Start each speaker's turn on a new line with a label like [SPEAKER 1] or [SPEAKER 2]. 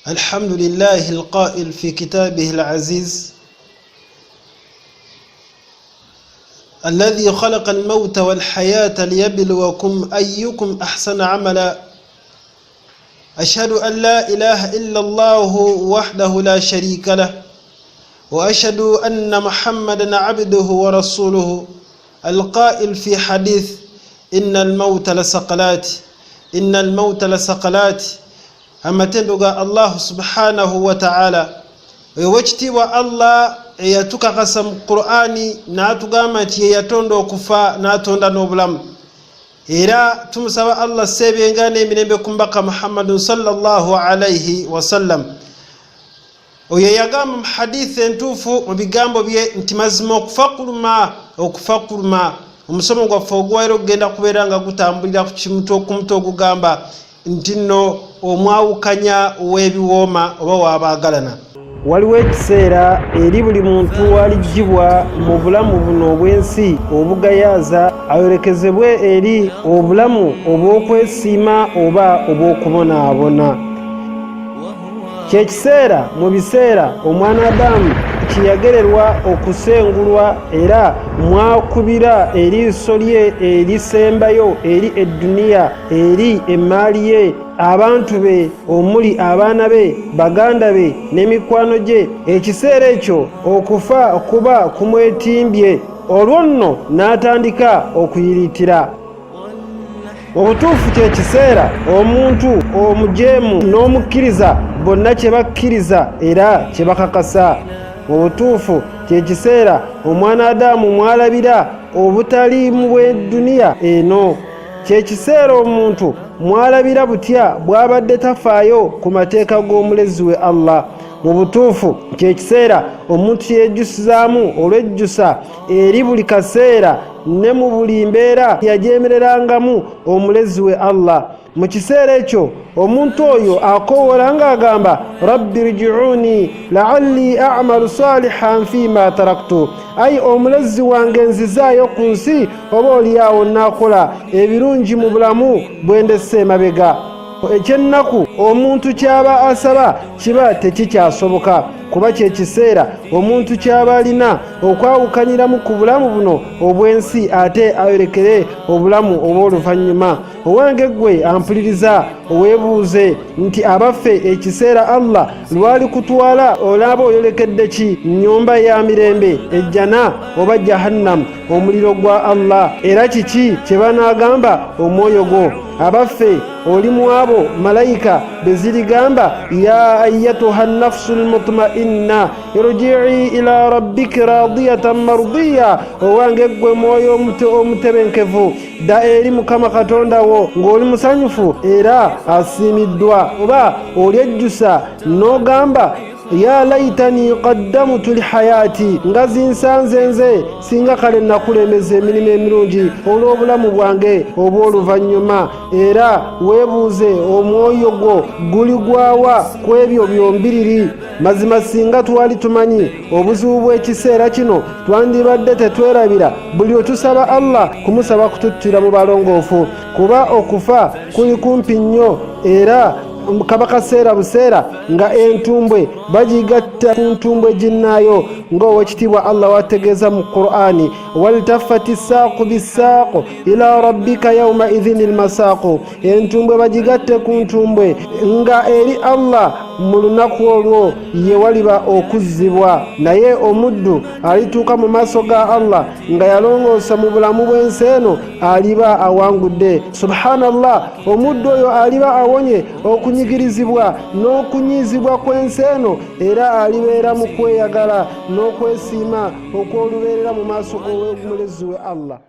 [SPEAKER 1] الحمد لله القائل في كتابه العزيز الذي خلق الموت والحياة ليبلوكم أيكم أحسن عملا أشهد أن لا إله إلا الله وحده لا شريك له وأشهد أن محمدا عبده ورسوله القائل في حديث إن الموت لسقلات أما تندقى الله سبحانه وتعالى ويوجتي والله yatuka kasam Qur'ani natugamba nti yatondo okufa natonda n'obulamu era tumusaba Allah sebengane emirembe kumbaka Muhammad sallallahu alayhi wasallam oyo yagamba mu hadith entufu mu bigambo bye nti mazima okufakuluma omusomo gwaffe ogwairo genda kubeera nga gutambulira ku kumuto ogugamba nti nno omwawukanya ow'ebiwooma oba wabaagalana. Waliwo ekiseera eri buli muntu alijjibwa mu bulamu buno obwensi obugayaaza ayolekezebwe eri obulamu obw'okwesiima oba obw'okubonaabona. Kyekiseera mu biseera omwana Adamu kiyagererwa okusengulwa era mwakubira eriiso lye erisembayo eri edduniya eri emmaali ye abantu be omuli abaana be baganda be n'emikwano gye. Ekiseera ekyo okufa kuba kumwetimbye olwo nno n'atandika okuyiritira. Obutuufu kyekiseera omuntu omujeemu n'omukkiriza bonna kye bakkiriza era kye bakakasa. Obutuufu kyekiseera omwana Adamu mwalabira obutaliimu bw'edduniya eno. Kyekiseera omuntu mwalabira butya bw'abadde tafaayo ku mateeka g'omulezi we Allah. Mu butuufu kyekiseera omuntu yejjusizaamu olwejjusa eri buli kaseera ne mu buli mbeera yajeemererangamu omulezi we Allah. Mu kiseera ekyo omuntu oyo akoowola ng'agamba rabbi rji'uni la'alli a'malu salihan fima taraktu, ayi omulezi wange nzizaayo ku nsi oba oliawo naakola ebirungi mu bulamu bwe ndesse emabega. Ekyennaku omuntu kyaba asaba kiba tekikyasoboka kuba kyekiseera omuntu kyaba alina okwawukanyiramu ku bulamu buno obwensi ate ayolekere obulamu obw'oluvannyuma. Owange gwe ampuliriza oweebuuze nti abaffe ekiseera Allah lwali kutwala olaba oyolekedde ki, nnyumba ya mirembe ejjana oba jahannam omuliro gwa Allah, era kiki kye banaagamba omwoyo gwo? Abaffe oli mu abo malayika bezirigamba ya ayyatuha nafsu almutma'inna irji'i ila rabbika radiyatan mardiya, owange gwe mwoyo omutebenkevu da eri Mukama Katonda wo ng'oli musanyufu era asiimiddwa. Oba olyejjusa n'ogamba ya laitani qaddamtu lihayati, nga zinsanze nze singa kale nakulemeza emirimu emirungi olw'obulamu bwange obw'oluvannyuma. Era weebuuze omwoyo gwo guli gwawa ku ebyo byombiriri? Mazima singa twali tumanyi obuzibu bw'ekiseera kino twandibadde tetwerabira buli otusaba Allah kumusaba kututtira mu balongoofu, kuba okufa kuli kumpi nnyo era kaba kaseera buseera nga entumbwe bagigatta ku ntumbwe ginnaayo ng'owekitiibwa Allah wategeeza mu Qur'ani waltaffati ssaaqu bissaaqu ila rabbika yawma idhin almasaaqu, entumbwe bagigatte ku ntumbwe nga eri Allah mu lunaku olwo ye waliba okuzzibwa. Naye omuddu alituuka mu maaso ga Allah nga yalongoosa mu bulamu bw'ensi eno aliba awangudde. Subhanallah, omuddu oyo aliba awonye okunyigirizibwa n'okunyiizibwa kw'ensi eno era alibeera mu kweyagala n'okwesiima okw'olubeerera mu maaso g'omulezi we Allah.